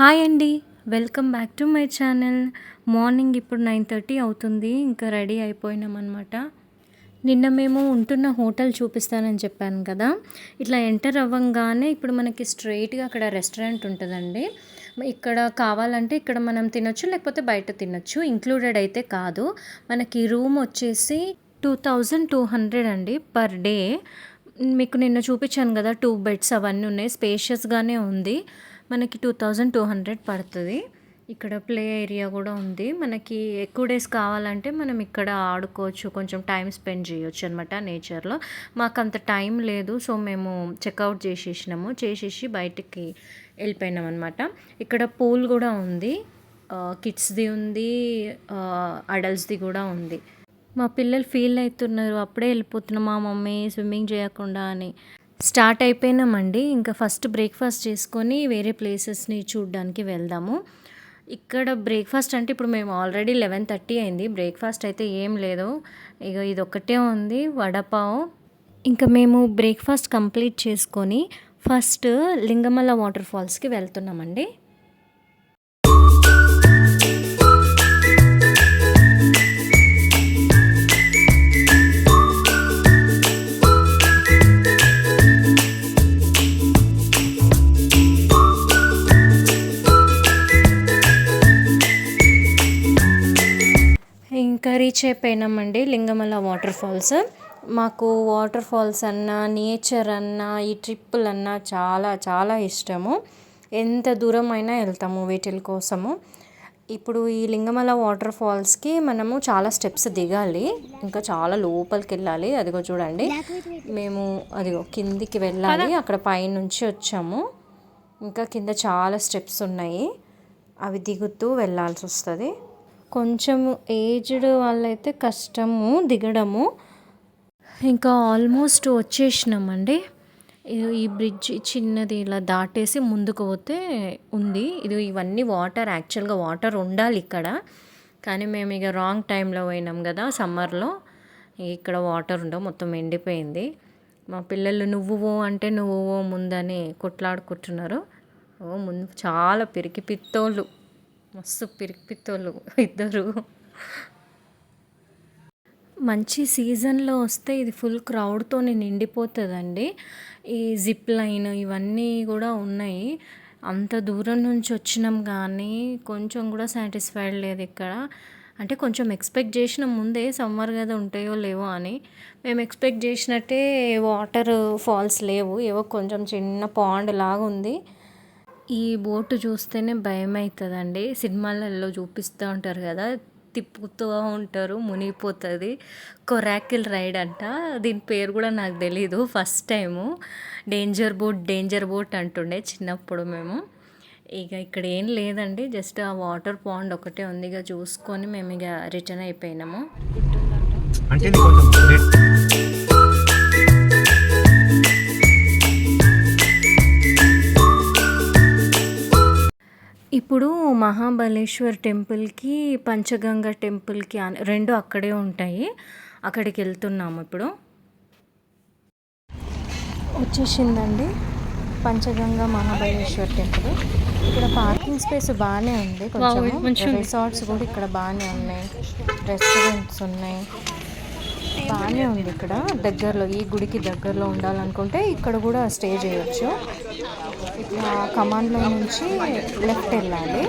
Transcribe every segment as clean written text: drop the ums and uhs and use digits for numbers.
Hi అండి. Welcome back to my channel. Morning ఇప్పుడు 9:30 అవుతుంది. ఇంకా రెడీ అయిపోయినామనమాట. నిన్న మేము ఉంటున్న హోటల్ చూపిస్తానని చెప్పాను కదా! ఇట్లా ఎంటర్ అవ్వంగానే ఇప్పుడు మనకి స్ట్రెయిట్‌గా అక్కడ రెస్టారెంట్ ఉంటదండి. ఇక్కడ కావాలంటే ఇక్కడ మనం తినొచ్చు, లేకపోతే బయట తినొచ్చు. ఇంక్లూడెడ్ అయితే కాదు. మనకి రూమ్ వచ్చేసి 2200 అండి పర్ డే. మీకు నిన్న చూపించాను కదా! 2 బెడ్స్ అవన్నీ ఉన్నాయి. స్పేషియస్‌గానే ఉంది. మనకి 2200 పడుతది. ఇక్కడ ప్లే ఏరియా కూడా ఉంది. మనకి ఎక్కువ డేస్ కావాలంటే మనం ఇక్కడ ఆడుకోవచ్చు. కొంచెం టైం స్పెండ్ చేయొచ్చు అనమాట నేచర్‌లో. మాకంత టైం లేదు. సో, మేము చెక్‌ఔట్ చేసేసి బయటికి వెళ్ళిపోయినామనమాట. ఇక్కడ పూల్ కూడా ఉంది. కిడ్స్‌ది ఉంది. అడల్ట్స్‌ది కూడా ఉంది. మా పిల్లలు ఫీల్ అవుతున్నారు. అప్పుడే వెళ్ళిపోతున్నాం మా మమ్మీ స్విమ్మింగ్ చేయకుండా అని. స్టార్ట్ అయిపోయినామండి. ఇంకా ఫస్ట్ బ్రేక్‌ఫాస్ట్ చేసుకొని వేరే ప్లేసెస్‌ని చూడడానికి వెళ్దాము. ఇక్కడ బ్రేక్‌ఫాస్ట్ అంటే ఇప్పుడు మేము ఆల్రెడీ 11:30 అయింది. బ్రేక్‌ఫాస్ట్ అయితే ఏం లేదు. ఇగో ఇదొక్కటే ఉంది వడపావ్. ఇంకా మేము బ్రేక్‌ఫాస్ట్ కంప్లీట్ చేసుకొని ఫస్ట్ లింగమల్ల వాటర్ ఫాల్స్‌కి వెళ్తున్నామండి. ఇంకా రీచ్ అయిపోయినామండి లింగమల్ల వాటర్ ఫాల్స్. మాకు వాటర్ ఫాల్స్ అన్నా, నేచర్ అన్నా, ఈ ట్రిప్పులన్నా చాలా చాలా ఇష్టము. ఎంత దూరం అయినా వెళ్తాము వీటిల కోసము. ఇప్పుడు ఈ లింగమల్ల వాటర్ ఫాల్స్‌కి మనము చాలా స్టెప్స్ దిగాలి. ఇంకా చాలా లోపలికి వెళ్ళాలి. అదిగో చూడండి. మేము అదిగో కిందికి వెళ్ళాలి. అక్కడ పైనుంచి వచ్చాము. ఇంకా కింద చాలా స్టెప్స్ ఉన్నాయి. అవి దిగుతూ వెళ్ళాల్సి వస్తుంది. కొంచెం ఏజ్డ్ వాళ్ళైతే కష్టము దిగడము. ఇంకా ఆల్మోస్ట్ వచ్చేసినామండి. ఈ బ్రిడ్జ్ చిన్నది ఇలా దాటేసి ముందుకు పోతే ఉంది. ఇవన్నీ వాటర్, యాక్చువల్గా వాటర్ ఉండాలి ఇక్కడ. కానీ మేము ఇక రాంగ్ టైంలో పోయినాం కదా సమ్మర్లో. ఇక్కడ వాటర్ ఉండవు, మొత్తం ఎండిపోయింది. మా పిల్లలు నువ్వు అంటే నువ్వు ముందని కొట్లాడుకుంటున్నారు. ముందు చాలా పిరికి పిత్తోళ్ళు, మస్తు పిరికిపిత్తోళ్ళు ఇద్దరు. మంచి సీజన్లో వస్తే ఇది ఫుల్ క్రౌడ్తో నిండిపోతుందండి. ఈ జిప్ లైన్ ఇవన్నీ కూడా ఉన్నాయి. అంత దూరం నుంచి వచ్చినాం కానీ కొంచెం కూడా సాటిస్ఫైడ్ లేదు ఇక్కడ. అంటే కొంచెం ఎక్స్పెక్ట్ చేసిన ముందే సమ్మర్ కదా ఉంటాయో లేవో అని. మేము ఎక్స్పెక్ట్ చేసినట్టే వాటర్ ఫాల్స్ లేవు. ఏవో కొంచెం చిన్న పాండ్ లాగా ఉంది. ఈ బోటు చూస్తేనే భయం అవుతుందండి. సినిమాలలో చూపిస్తూ ఉంటారు కదా, తిప్పుతూ ఉంటారు, మునిగిపోతుంది. కొరాకిల్ రైడ్ అంట. దీని పేరు కూడా నాకు తెలీదు. ఫస్ట్ టైము డేంజర్ బోట్ అంటుండే చిన్నప్పుడు మేము. ఇక ఇక్కడ ఏం లేదండి, జస్ట్ ఆ వాటర్ పాండ్ ఒకటే ఉంది. ఇక చూసుకొని మేము ఇక రిటర్న్ అయిపోయినాము. ఇప్పుడు మహాబలేశ్వర్ టెంపుల్కి, పంచగంగ టెంపుల్కి రెండు అక్కడే ఉంటాయి. అక్కడికి వెళ్తున్నాము ఇప్పుడు. వచ్చేసిందండి పంచగంగ మహాబలేశ్వర్ టెంపుల్. ఇక్కడ పార్కింగ్ స్పేస్ బాగానే ఉంది. కొంచెం రిసార్ట్స్ కూడా ఇక్కడ బాగానే ఉన్నాయి. రెస్టారెంట్స్ ఉన్నాయి. బాగానే ఉంది ఇక్కడ. దగ్గరలో ఈ గుడికి దగ్గరలో ఉండాలనుకుంటే ఇక్కడ కూడా స్టే చేయొచ్చు. ఇట్లా కమాండ్లో నుంచి లెఫ్ట్ వెళ్ళాలి.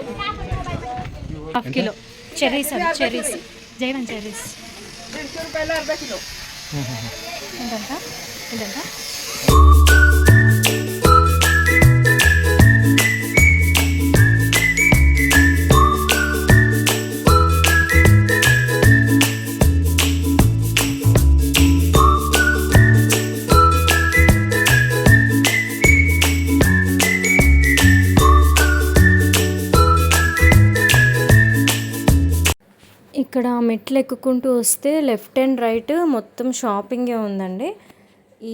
హాఫ్ కిలో చెర్రీస్ జైవన్ చెర్రీస్ ఇదంతా ఇక్కడ మెట్లు ఎక్కుకుంటూ వస్తే లెఫ్ట్ అండ్ రైట్ మొత్తం షాపింగే ఉందండి.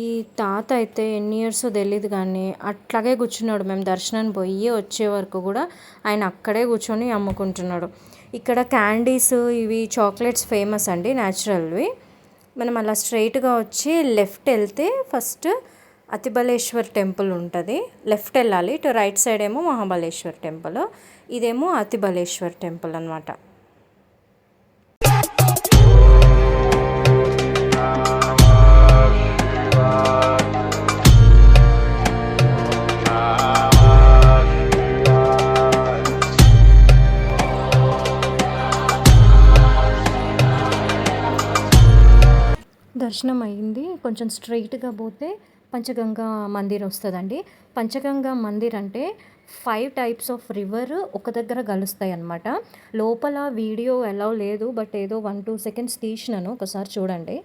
ఈ తాత అయితే ఎన్ని ఇయర్సో తెలియదు కానీ అట్లాగే కూర్చున్నాడు. మేము దర్శనానికి పోయి వచ్చే వరకు కూడా ఆయన అక్కడే కూర్చొని అమ్ముకుంటున్నాడు. ఇక్కడ క్యాండీస్, ఇవి చాక్లెట్స్ ఫేమస్ అండి, న్యాచురల్వి. మనం అలా స్ట్రైట్గా వచ్చి లెఫ్ట్ వెళ్తే ఫస్ట్ అతిబలేశ్వర్ టెంపుల్ ఉంటుంది. లెఫ్ట్ వెళ్ళాలి, ఇటు రైట్ సైడ్ ఏమో మహాబలేశ్వర్ టెంపుల్, ఇదేమో అతిబలేశ్వర్ టెంపుల్ అనమాట. దర్శనం అయ్యింది. కొంచెం స్ట్రైట్గా పోతే పంచగంగా మందిర్ వస్తుందండి. పంచగంగా మందిర్ అంటే 5 టైప్స్ ఆఫ్ రివర్ ఒక దగ్గర కలుస్తాయి అన్నమాట. లోపల వీడియో ఎలా లేదు, బట్ ఏదో 1-2 సెకండ్స్ తీసినాను, ఒకసారి చూడండి.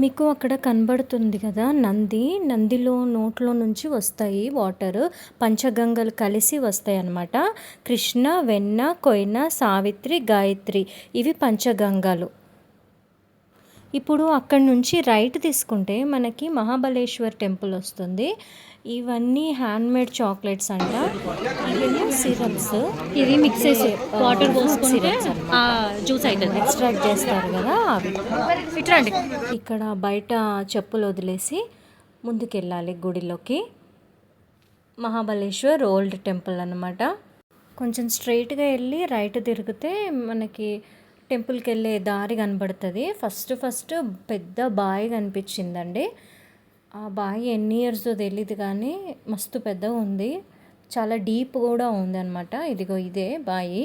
మీకు అక్కడ కనబడుతుంది కదా నందిలో నోట్లో నుంచి వస్తాయి వాటర్, పంచగంగలు కలిసి వస్తాయి అన్నమాట. కృష్ణ, వెన్న, కొయ్న, సావిత్రి, గాయత్రి, ఇవి పంచగంగలు. ఇప్పుడు అక్కడ నుంచి రైట్ తీసుకుంటే మనకి మహాబలేశ్వర్ టెంపుల్ వస్తుంది. ఇవన్నీ హ్యాండ్మేడ్ చాక్లెట్స్ అంట. ఇవేమో సిరప్స్, ఇది మిక్స్ చేసి వాటర్ పోసుకుంటే జ్యూస్ అవుతుంది, ఎక్స్ట్రాక్ట్ చేస్తారు కదా అవి. ఇట్రండి. ఇక్కడ బయట చెప్పులు వదిలేసి ముందుకెళ్ళాలి గుడిలోకి. మహాబలేశ్వర్ ఓల్డ్ టెంపుల్ అన్నమాట. కొంచెం స్ట్రైట్గా వెళ్ళి రైట్ తిరిగితే మనకి టెంపుల్కి వెళ్ళే దారి కనబడుతుంది. ఫస్ట్ పెద్ద బావి కనిపించిందండి. ఆ బావి ఎన్ని ఇయర్స్తో తెలియదు కానీ మస్తు పెద్దగా ఉంది, చాలా డీప్ కూడా ఉంది అనమాట. ఇదిగో ఇదే బావి.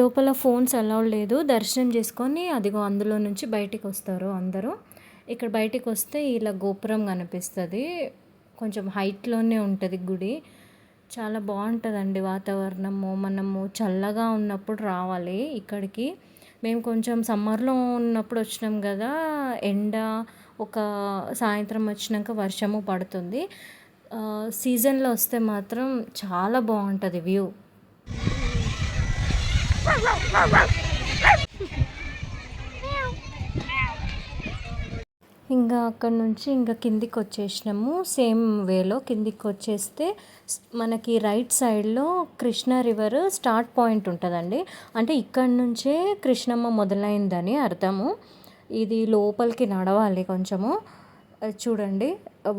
లోపల ఫోన్స్ అలౌడ్ లేదు. దర్శనం చేసుకొని అదిగో అందులో నుంచి బయటికి వస్తారు అందరూ. ఇక్కడ బయటికి వస్తే ఇలా గోపురం కనిపిస్తుంది. కొంచెం హైట్లోనే ఉంటుంది గుడి. చాలా బాగుంటుందండి వాతావరణము. మనము చల్లగా ఉన్నప్పుడు రావాలి ఇక్కడికి. మేము కొంచెం సమ్మర్లో ఉన్నప్పుడు వచ్చినాం కదా, ఎండ, ఒక సాయంత్రం వచ్చినాక వర్షము పడుతుంది. సీజన్లో వస్తే మాత్రం చాలా బాగుంటుంది వ్యూ. ఇంకా అక్కడ నుంచి ఇంకా కిందికి వచ్చేసినాము. సేమ్ వేలో కిందికి వచ్చేస్తే మనకి రైట్ సైడ్లో కృష్ణ రివర్ స్టార్ట్ పాయింట్ ఉంటుందండి. అంటే ఇక్కడ నుంచే కృష్ణమ్మ మొదలైందని అర్థము. ఇది లోపలికి నడవాలి కొంచెము. చూడండి,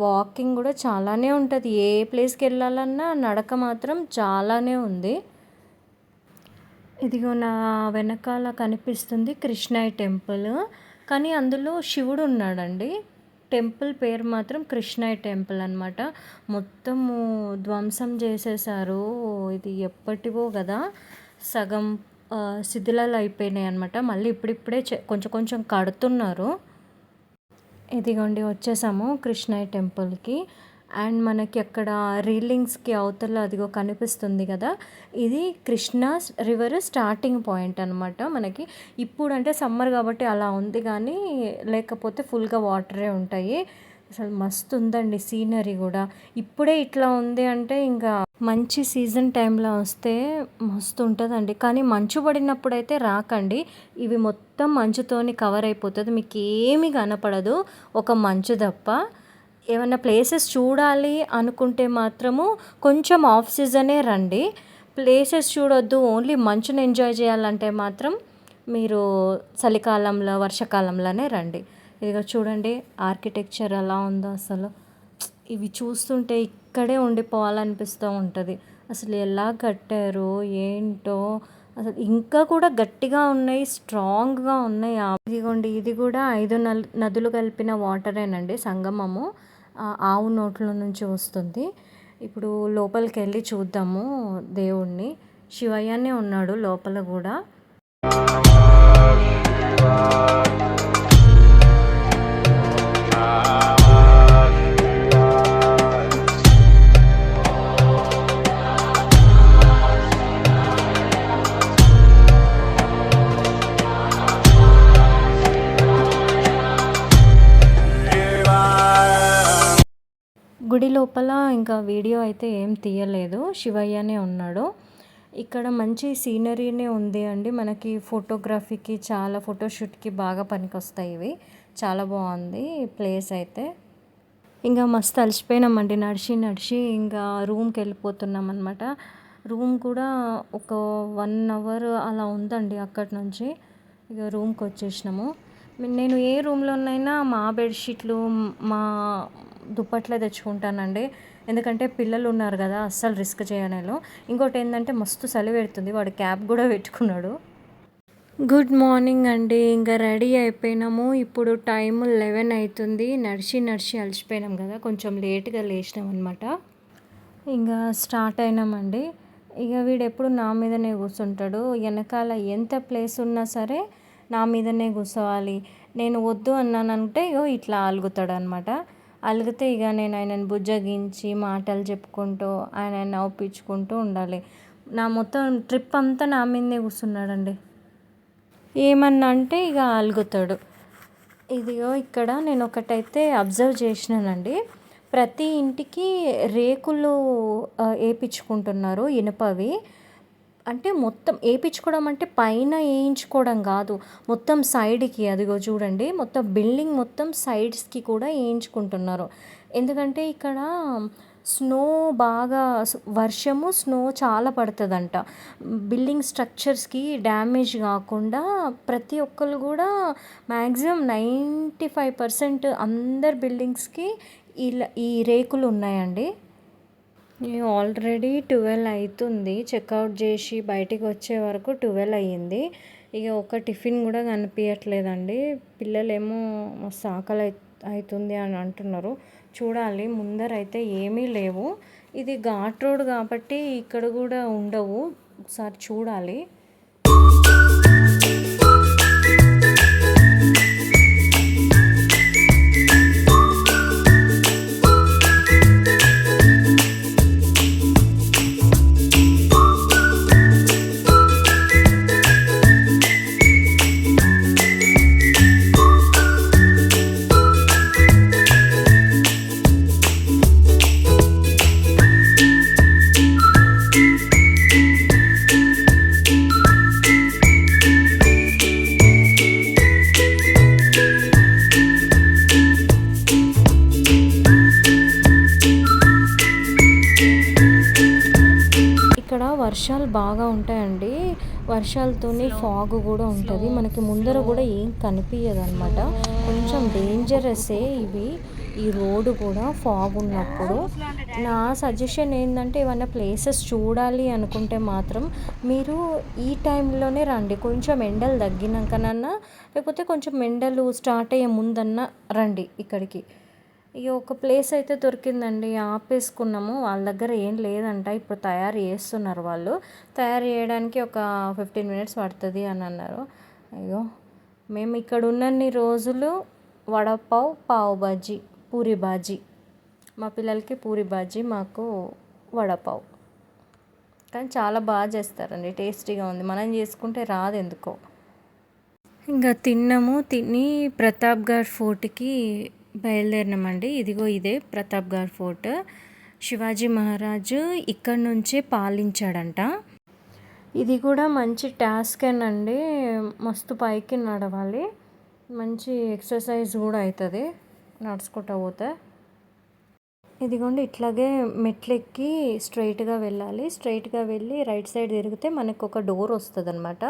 వాకింగ్ కూడా చాలానే ఉంటుంది. ఏ ప్లేస్కి వెళ్ళాలన్నా నడక మాత్రం చాలానే ఉంది. ఇదిగో నా వెనకాల కనిపిస్తుంది కృష్ణయ్య టెంపుల్, కానీ అందులో శివుడు ఉన్నాడండి. టెంపుల్ పేరు మాత్రం కృష్ణయ్య టెంపుల్ అనమాట. మొత్తము ధ్వంసం చేసేసారు. ఇది ఎప్పటివో కదా, సగం శిథిలాలు అయిపోయినాయి అనమాట. మళ్ళీ ఇప్పుడిప్పుడే కొంచెం కొంచెం కడుతున్నారు. ఇదిగోండి వచ్చేసాము కృష్ణయ్య టెంపుల్కి. అండ్ మనకి అక్కడ రీలింగ్స్కి అవతల అదిగో కనిపిస్తుంది కదా, ఇది కృష్ణా రివర్ స్టార్టింగ్ పాయింట్ అనమాట. మనకి ఇప్పుడు అంటే సమ్మర్ కాబట్టి అలా ఉంది, కానీ లేకపోతే ఫుల్గా వాటరే ఉంటాయి. అసలు మస్తు ఉందండి సీనరీ కూడా. ఇప్పుడే ఇట్లా ఉంది అంటే ఇంకా మంచి సీజన్ టైంలో వస్తే మస్తు ఉంటుందండి. కానీ మంచు పడినప్పుడు అయితే రాకండి, ఇవి మొత్తం మంచుతోని కవర్ అయిపోతుంది, మీకు ఏమీ కనపడదు ఒక మంచు తప్ప. ఏమైనా ప్లేసెస్ చూడాలి అనుకుంటే మాత్రము కొంచెం ఆఫ్ సీజనే రండి. ప్లేసెస్ చూడొద్దు, ఓన్లీ మంచుని ఎంజాయ్ చేయాలంటే మాత్రం మీరు చలికాలంలో వర్షాకాలంలోనే రండి. ఇదిగో చూడండి ఆర్కిటెక్చర్ ఎలా ఉందో అసలు. ఇవి చూస్తుంటే ఇక్కడే ఉండిపోవాలనిపిస్తూ ఉంటుంది. అసలు ఎలా కట్టారు ఏంటో, అసలు ఇంకా కూడా గట్టిగా ఉన్నాయి, స్ట్రాంగ్గా ఉన్నాయి. ఇదిగోండి ఇది కూడా 5 నదులు కలిపిన వాటరేనండి, సంగమము. ఆవు నోట్లో నుంచి వస్తుంది. ఇప్పుడు లోపలికి వెళ్ళి చూద్దాము దేవుణ్ణి. శివయ్యనే ఉన్నాడు లోపల కూడా. గుడి లోపల ఇంకా వీడియో అయితే ఏం తీయలేదు, శివయ్యనే ఉన్నాడు. ఇక్కడ మంచి సీనరీనే ఉంది అండి. మనకి ఫోటోగ్రఫీకి, చాలా ఫోటోషూట్కి బాగా పనికొస్తాయి ఇవి. చాలా బాగుంది ప్లేస్ అయితే. ఇంకా మస్తు అలసిపోయినామండి నడిచి ఇంకా రూమ్కి వెళ్ళిపోతున్నాం అనమాట. రూమ్ కూడా ఒక 1 అవర్ అలా ఉందండి అక్కడి నుంచి. ఇక రూమ్కి వచ్చేసినాము. నేను ఏ రూమ్లోనైనా మా బెడ్షీట్లు మా దుప్పట్లే తెచ్చుకుంటానండి. ఎందుకంటే పిల్లలు ఉన్నారు కదా, అస్సలు రిస్క్ చేయనేలో. ఇంకోటి ఏంటంటే మస్తు చలి పెడుతుంది, వాడు క్యాప్ కూడా పెట్టుకున్నాడు. గుడ్ మార్నింగ్ అండి. ఇంకా రెడీ అయిపోయినాము. ఇప్పుడు టైం 11 అవుతుంది. నడిచి అలసిపోయినాం కదా, కొంచెం లేట్గా లేచినాం అనమాట. ఇంకా స్టార్ట్ అయినామండి. ఇక వీడు ఎప్పుడు నా మీదనే కూర్చుంటాడు. వెనకాల ఎంత ప్లేస్ ఉన్నా సరే నా మీదనే కూర్చోవాలి. నేను వద్దు అన్నానంటే ఇగో ఇట్లా అలుగుతాడు అనమాట. అలిగితే ఇక నేను ఆయనను బుజ్జగించి మాటలు చెప్పుకుంటూ ఆయన నవ్వుపించుకుంటూ ఉండాలి. నా మొత్తం ట్రిప్ అంతా నా మీదనే కూర్చున్నాడండి. ఏమన్నా అంటే ఇక అలుగుతాడు. ఇదిగో ఇక్కడ నేను ఒకటైతే అబ్జర్వ్ చేసినానండి. ప్రతి ఇంటికి రేకులు వేయించుకుంటున్నారు, ఇనుపవి. అంటే మొత్తం వేయించుకోవడం అంటే పైన వేయించుకోవడం కాదు, మొత్తం సైడ్కి. అదిగో చూడండి, మొత్తం బిల్డింగ్ మొత్తం సైడ్స్కి కూడా వేయించుకుంటున్నారు. ఎందుకంటే ఇక్కడ స్నో బాగా, వర్షము స్నో చాలా పడుతుందంట. బిల్డింగ్ స్ట్రక్చర్స్కి డ్యామేజ్ కాకుండా ప్రతి ఒక్కరు కూడా మ్యాక్సిమం 95% అందరు బిల్డింగ్స్కి ఇలా ఈ రేకులు ఉన్నాయండి. ఆల్రెడీ 12 అవుతుంది. చెక్అవుట్ చేసి బయటికి వచ్చే వరకు 12 అయ్యింది. ఇక ఒక టిఫిన్ కూడా కనిపించట్లేదండి. పిల్లలేమో మస్తు ఆకలి అవుతుంది అని అంటున్నారు. చూడాలి, ముందరైతే ఏమీ లేవు. ఇది ఘాట్ రోడ్ కాబట్టి ఇక్కడ కూడా ఉండవు, ఒకసారి చూడాలి. వర్షాలు బాగా ఉంటాయండి. వర్షాలతోని ఫాగ్ కూడా ఉంటుంది. మనకి ముందర కూడా ఏం కనిపించదు అనమాట. కొంచెం డేంజరస్సే ఇవి, ఈ రోడ్డు కూడా ఫాగ్ ఉన్నప్పుడు. నా సజెషన్ ఏంటంటే ఏమైనా ప్లేసెస్ చూడాలి అనుకుంటే మాత్రం మీరు ఈ టైంలోనే రండి. కొంచెం ఎండలు తగ్గినాకనన్నా, లేకపోతే కొంచెం ఎండలు స్టార్ట్ అయ్యే ముందన్నా రండి ఇక్కడికి. ఇక ఒక ప్లేస్ అయితే దొరికిందండి, ఆపేసుకున్నాము. వాళ్ళ దగ్గర ఏం లేదంట, ఇప్పుడు తయారు చేస్తున్నారు వాళ్ళు. తయారు చేయడానికి ఒక 15 minutes పడుతుంది అని అన్నారు. అయ్యో, మేము ఇక్కడ ఉన్నన్ని రోజులు వడపావ్, పావ్ బాజీ, పూరి బాజీ. మా పిల్లలకి పూరి బాజీ, మాకు వడపావ్. కానీ చాలా బాగా చేస్తారండి, టేస్టీగా ఉంది. మనం చేసుకుంటే రాదు ఎందుకో. ఇంకా తిన్నాము. తిని ప్రతాప్గఢ్ ఫోర్ట్కి బయలుదేరినామండి. ఇదిగో ఇదే ప్రతాప్గఢ్ ఫోర్ట్. శివాజీ మహారాజు ఇక్కడ నుంచే పాలించాడంట. ఇది కూడా మంచి టాస్కేనండి, మస్తు పైకి నడవాలి. మంచి ఎక్సర్సైజ్ కూడా అవుతుంది నడుచుకుంటూ పోతే. ఇదిగోండి, ఇట్లాగే మెట్లెక్కి స్ట్రైట్గా వెళ్ళాలి. స్ట్రైట్గా వెళ్ళి రైట్ సైడ్ తిరిగితే మనకు ఒక డోర్ వస్తుంది అనమాట.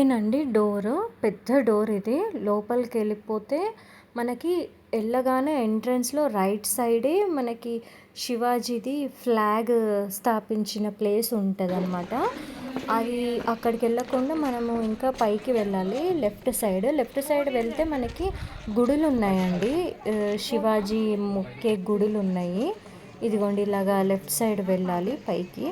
ఇదేనండి డోరు, పెద్ద డోర్ ఇది. లోపలికి వెళ్ళిపోతే మనకి వెళ్ళగానే ఎంట్రన్స్లో రైట్ సైడే మనకి శివాజీది ఫ్లాగ్ స్థాపించిన ప్లేస్ ఉంటుంది అనమాట. అది అక్కడికి వెళ్ళకుండా మనము ఇంకా పైకి వెళ్ళాలి. లెఫ్ట్ సైడ్ వెళ్తే మనకి గుడులు ఉన్నాయండి, శివాజీ మొక్కే గుడులు ఉన్నాయి. ఇదిగోండి ఇలాగా లెఫ్ట్ సైడ్ వెళ్ళాలి పైకి.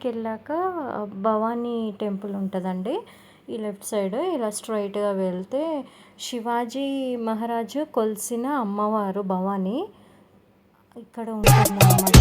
వెళ్ళాక భవానీ టెంపుల్ ఉంటుందండి ఈ లెఫ్ట్ సైడ్. ఇలా స్ట్రైట్గా వెళ్తే శివాజీ మహారాజు కొలిసిన అమ్మవారు భవానీ ఇక్కడ ఉంటుంది అన్నమాట.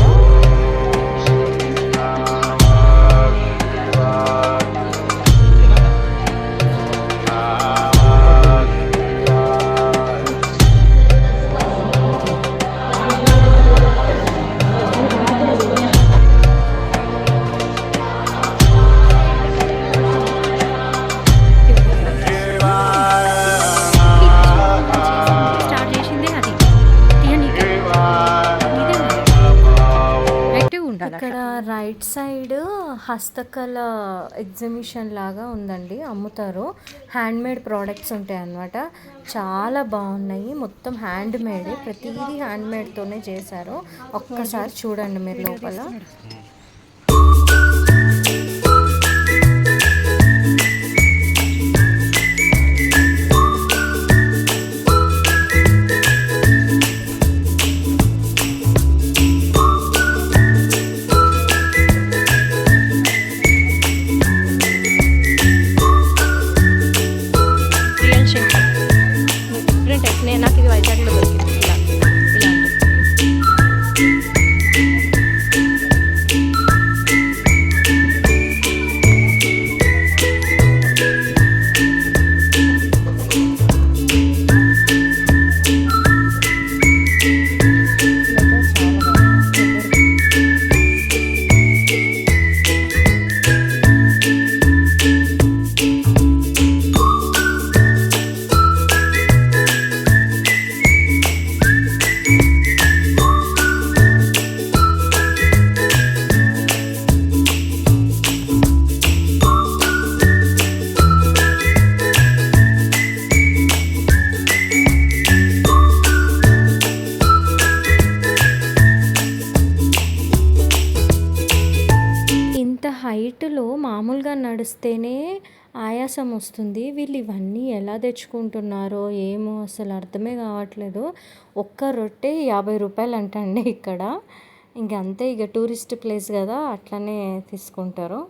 ఇక్కడ రైట్ సైడ్ హస్తకళ ఎగ్జిబిషన్ లాగా ఉందండి, అమ్ముతారు. హ్యాండ్మేడ్ ప్రోడక్ట్స్ ఉంటాయి అన్నమాట. చాలా బాగున్నాయి, మొత్తం హ్యాండ్ మేడ్, ప్రతిదీ హ్యాండ్మేడ్తోనే చేశారు. ఒక్కసారి చూడండి మీరు లోపల. నాకు ఇది వైజాగ్లో దొరికింది. హైట్లో మామూలుగా నడిస్తేనే ఆయాసం వస్తుంది. వీళ్ళు ఇవన్నీ ఎలా తెచ్చుకుంటున్నారో ఏమో అసలు అర్థమే కావట్లేదు. ఒక్క రొట్టె 50 రూపాయలు అంటండి ఇక్కడ. ఇంకంతే, ఇక టూరిస్ట్ ప్లేస్ కదా, అట్లనే తీసుకుంటారు.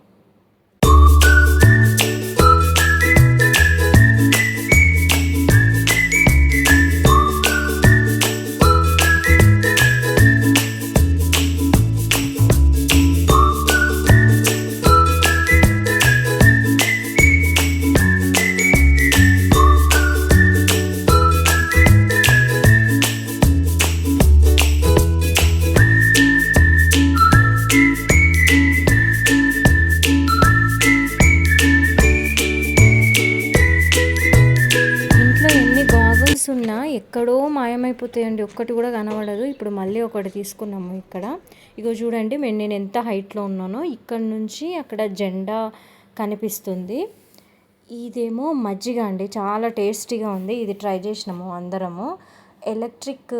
అయిపోతాయండి, ఒక్కటి కూడా కనబడదు. ఇప్పుడు మళ్ళీ ఒకటి తీసుకున్నాము ఇక్కడ. ఇగో చూడండి, నేను ఎంత హైట్లో ఉన్నానో ఇక్కడ నుంచి అక్కడ జెండా కనిపిస్తుంది. ఇదేమో మజ్జిగ అండి, చాలా టేస్టీగా ఉంది. ఇది ట్రై చేసినాము అందరము. ఎలక్ట్రిక్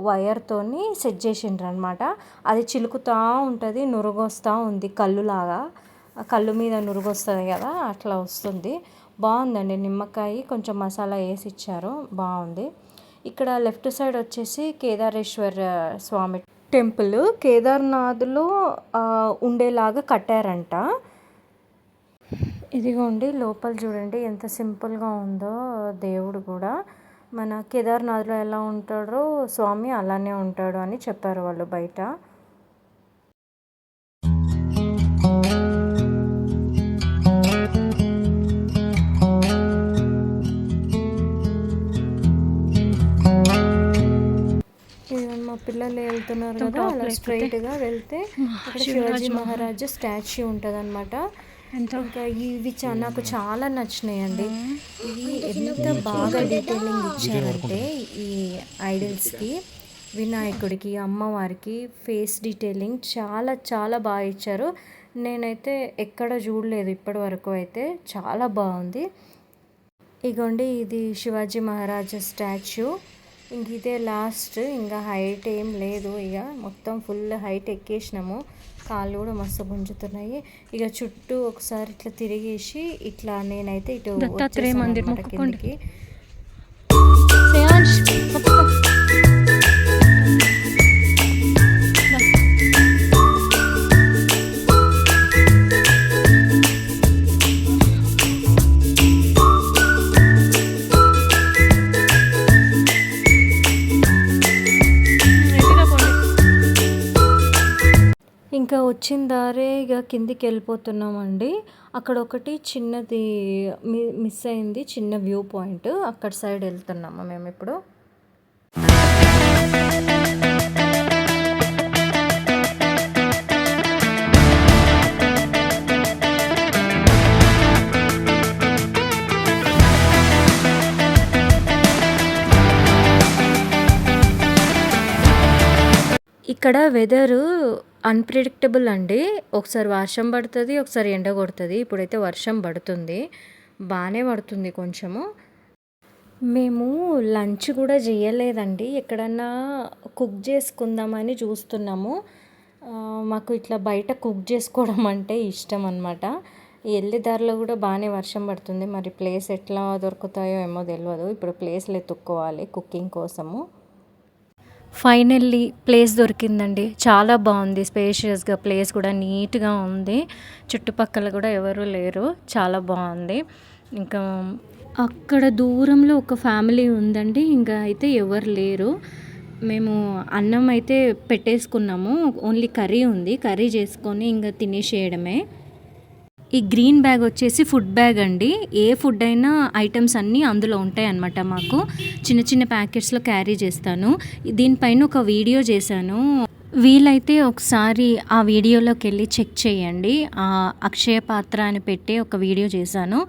వైర్తోని సెట్ చేసిండ్రు అనమాట. అది చిలుకుతూ ఉంటుంది, నురుగొస్తూ ఉంది, కళ్ళులాగా. కళ్ళు మీద నురుగొస్తుంది కదా, అట్లా వస్తుంది. బాగుందండి. నిమ్మకాయ కొంచెం మసాలా వేసి ఇచ్చారు, బాగుంది. ఇక్కడ లెఫ్ట్ సైడ్ వచ్చేసి కేదారేశ్వర స్వామి టెంపుల్. కేదార్నాథ్లో ఉండేలాగా కట్టారంట. ఇదిగోండి లోపల చూడండి ఎంత సింపుల్గా ఉందో. దేవుడు కూడా మన కేదార్నాథ్లో ఎలా ఉంటాడో స్వామి అలానే ఉంటాడు అని చెప్పారు వాళ్ళు బయట. మా పిల్లలు వెళ్తున్నారు కదా, అలా స్ట్రైట్గా వెళ్తే అక్కడ శివాజీ మహారాజ్ స్టాచ్యూ ఉంటుంది అనమాట. ఇంకా ఇవి నాకు చాలా నచ్చినాయండి. ఇవి ఎంత బాగా డీటెయిలింగ్ ఇచ్చారంటే ఈ ఐడల్స్కి, వినాయకుడికి, అమ్మవారికి ఫేస్ డీటెయిలింగ్ చాలా చాలా బాగా ఇచ్చారు. నేనైతే ఎక్కడ చూడలేదు ఇప్పటి వరకు అయితే, చాలా బాగుంది. ఇగోండి ఇది శివాజీ మహారాజ్ స్టాచ్యూ. ఇంక ఇదే లాస్ట్, ఇంకా హైట్ ఏం లేదు. ఇక మొత్తం ఫుల్ హైట్ ఎక్కేసినాము, కాళ్ళు కూడా మస్తు గుంజుతున్నాయి. ఇక చుట్టూ ఒకసారి ఇట్లా తిరిగేసి ఇట్లా నేనైతే ఇటు వచ్చేసాను కిందకి. ఇంకా వచ్చిన దారే ఇక కిందికి వెళ్ళిపోతున్నామండి. అక్కడ ఒకటి చిన్నది మిస్ అయింది, చిన్న వ్యూ పాయింట్. అక్కడ సైడ్ వెళ్తున్నాము మేము ఇప్పుడు. ఇక్కడ వెదరు అన్ప్రెడిక్టబుల్ అండి. ఒకసారి వర్షం పడుతుంది, ఒకసారి ఎండ కొడుతుంది. ఇప్పుడైతే వర్షం పడుతుంది, బాగానే పడుతుంది కొంచెము. మేము లంచ్ కూడా చేయలేదండి, ఎక్కడన్నా కుక్ చేసుకుందామని చూస్తున్నాము. మాకు ఇట్లా బయట కుక్ చేసుకోవడం అంటే ఇష్టం అనమాట. వెళ్ళే దారిలో కూడా బాగానే వర్షం పడుతుంది. మరి ప్లేస్ ఎట్లా దొరుకుతాయో ఏమో తెలియదు. ఇప్పుడు ప్లేస్లు ఎత్తుక్కోవాలి కుకింగ్ కోసము. ఫైనల్లీ ప్లేస్ దొరికిందండి, చాలా బాగుంది. స్పేషియస్గా ప్లేస్ కూడా నీట్గా ఉంది. చుట్టుపక్కల కూడా ఎవరు లేరు, చాలా బాగుంది. ఇంకా అక్కడ దూరంలో ఒక ఫ్యామిలీ ఉందండి, ఇంకా అయితే ఎవరు లేరు. మేము అన్నం అయితే పెట్టేసుకున్నాము, ఓన్లీ కర్రీ ఉంది. కర్రీ చేసుకొని ఇంకా తినేసేయడమే. ఈ గ్రీన్ బ్యాగ్ వచ్చేసి ఫుడ్ బ్యాగ్ అండి. ఏ ఫుడ్ అయినా ఐటమ్స్ అన్నీ అందులో ఉంటాయి అన్నమాట. మాకు చిన్న చిన్న ప్యాకెట్స్లో క్యారీ చేస్తాను. దీనిపైన ఒక వీడియో చేశాను, వీలైతే ఒకసారి ఆ వీడియోలోకి వెళ్ళి చెక్ చేయండి. అక్షయ పాత్ర అని పెట్టి ఒక వీడియో చేశాను.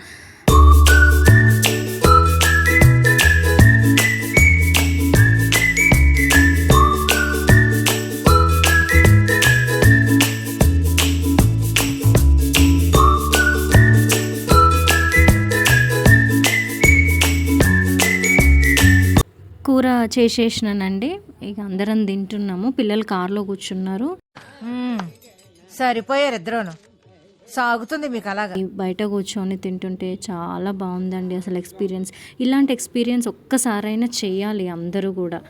కూర చేసేసినానండి, ఇక అందరం తింటున్నాము. పిల్లలు కార్లో కూర్చున్నారు. సరిపోయారు ఇద్దరును, సాగుతుంది మీకు అలాగా. బయట కూర్చొని తింటుంటే చాలా బాగుందండి అసలు ఎక్స్పీరియన్స్. ఇలాంటి ఎక్స్పీరియన్స్ ఒక్కసారైనా చెయ్యాలి అందరూ కూడా.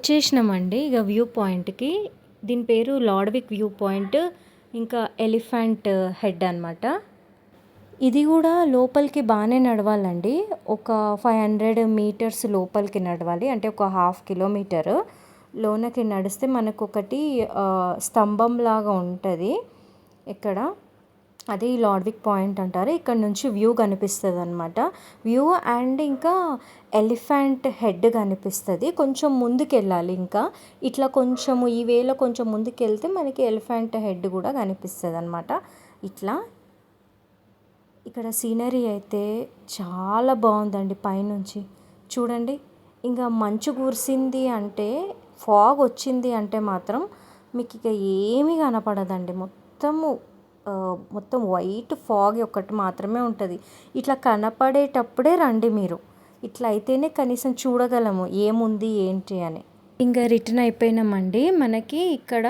వచ్చేసినామండి ఇక వ్యూ పాయింట్కి. దీని పేరు లాడ్విక్ వ్యూ పాయింట్, ఇంకా ఎలిఫెంట్ హెడ్ అనమాట. ఇది కూడా లోపలికి బాగానే నడవాలండి. ఒక 500 మీటర్స్ లోపలికి నడవాలి, అంటే ఒక 1/2 కిలోమీటర్ లోనకి నడిస్తే మనకు ఒకటి స్తంభం లాగా ఉంటుంది ఇక్కడ. అది లాడ్విక్ పాయింట్ అంటారు. ఇక్కడ నుంచి వ్యూ కనిపిస్తుంది అనమాట. వ్యూ అండ్ ఇంకా ఎలిఫెంట్ హెడ్ కనిపిస్తుంది. కొంచెం ముందుకు వెళ్ళాలి, ఇంకా ఇట్లా కొంచెము ఈ వేలో కొంచెం ముందుకు వెళ్తే మనకి ఎలిఫెంట్ హెడ్ కూడా కనిపిస్తుంది అనమాట. ఇట్లా ఇక్కడ సీనరీ అయితే చాలా బాగుందండి పైనుంచి చూడండి. ఇంకా మంచు కురిసింది అంటే, ఫాగ్ వచ్చింది అంటే మాత్రం మీకు ఇక ఏమీ కనపడదండి. మొత్తం వైట్ ఫాగ్ ఒకటి మాత్రమే ఉంటుంది. ఇట్లా కనపడేటప్పుడే రండి మీరు, ఇట్లా అయితేనే కనీసం చూడగలము ఏముంది ఏంటి అని. ఇంకా రిటర్న్ అయిపోయినామండి. మనకి ఇక్కడ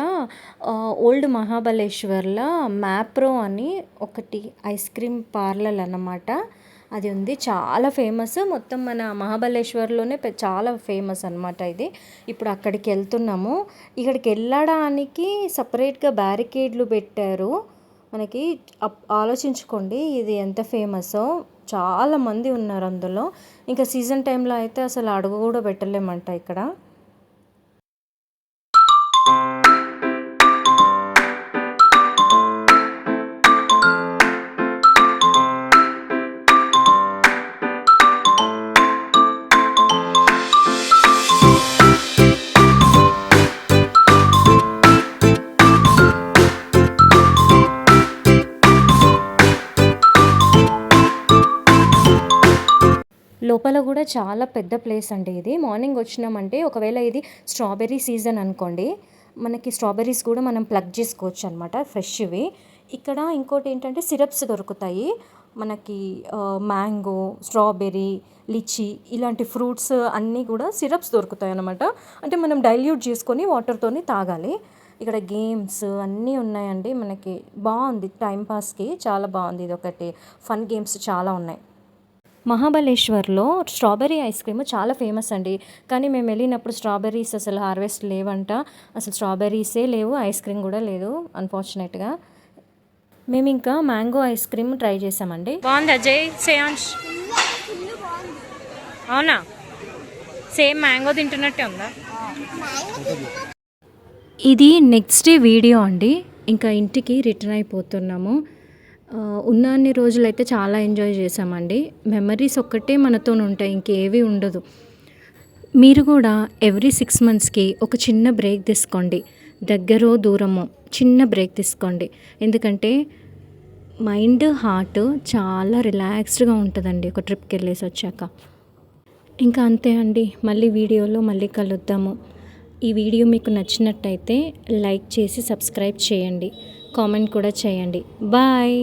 ఓల్డ్ మహాబలేశ్వర్లో మ్యాప్రో అని ఒకటి ఐస్ క్రీమ్ పార్లర్ అన్నమాట, అది ఉంది. చాలా ఫేమస్, మొత్తం మన మహాబలేశ్వర్లోనే చాలా ఫేమస్ అనమాట ఇది. ఇప్పుడు అక్కడికి వెళ్తున్నాము. ఇక్కడికి వెళ్ళడానికి సపరేట్గా బ్యారికేడ్లు పెట్టారు మనకి. ఆలోచించుకోండి ఇది ఎంత ఫేమసో. చాలామంది ఉన్నారు అందులో. ఇంకా సీజన్ టైంలో అయితే అసలు అడుగు కూడా పెట్టలేమంట ఇక్కడ. లోపల కూడా చాలా పెద్ద ప్లేస్ అండి ఇది. మార్నింగ్ వచ్చినామంటే, ఒకవేళ ఇది స్ట్రాబెర్రీ సీజన్ అనుకోండి, మనకి స్ట్రాబెర్రీస్ కూడా మనం ప్లగ్ చేసుకోవచ్చు అనమాట, ఫ్రెష్వి. ఇక్కడ ఇంకోటి ఏంటంటే సిరప్స్ దొరుకుతాయి మనకి. మ్యాంగో, స్ట్రాబెర్రీ, లిచీ ఇలాంటి ఫ్రూట్స్ అన్నీ కూడా సిరప్స్ దొరుకుతాయి అనమాట. అంటే మనం డైల్యూట్ చేసుకొని వాటర్తోని తాగాలి. ఇక్కడ గేమ్స్ అన్నీ ఉన్నాయండి మనకి. బాగుంది, టైంపాస్కి చాలా బాగుంది. ఇది ఒకటి ఫన్ గేమ్స్ చాలా ఉన్నాయి. మహాబలేశ్వర్లో స్ట్రాబెర్రీ ఐస్ క్రీమ్ చాలా ఫేమస్ అండి. కానీ మేము వెళ్ళినప్పుడు స్ట్రాబెర్రీస్ అసలు హార్వెస్ట్ లేవంట, అసలు స్ట్రాబెర్రీసే లేవు, ఐస్ క్రీమ్ కూడా లేదు అన్ఫార్చునేట్గా. మేము ఇంకా మ్యాంగో ఐస్ క్రీమ్ ట్రై చేసామండి. బాగుంది అజయ్, శ్రేయాంష్. అవునా, సేమ్ మ్యాంగో తింటున్నట్టే ఉందా? ఇది నెక్స్ట్ డే వీడియో అండి. ఇంకా ఇంటికి రిటర్న్ అయిపోతున్నాము. ఉన్న అన్ని రోజులైతే చాలా ఎంజాయ్ చేసామండి. మెమరీస్ ఒక్కటే మనతో ఉంటాయి, ఇంకేవి ఉండదు. మీరు కూడా ఎవ్రీ 6 monthsకి ఒక చిన్న బ్రేక్ తీసుకోండి. దగ్గరో దూరమో చిన్న బ్రేక్ తీసుకోండి. ఎందుకంటే మైండ్, హార్ట్ చాలా రిలాక్స్డ్గా ఉంటుందండి ఒక ట్రిప్కి వెళ్ళేసి వచ్చాక. ఇంకా అంతే అండి, మళ్ళీ వీడియోలో మళ్ళీ కలుద్దాము. ఈ వీడియో మీకు నచ్చినట్టయితే లైక్ చేసి సబ్స్క్రైబ్ చేయండి, కామెంట్ కూడా చేయండి. బాయ్.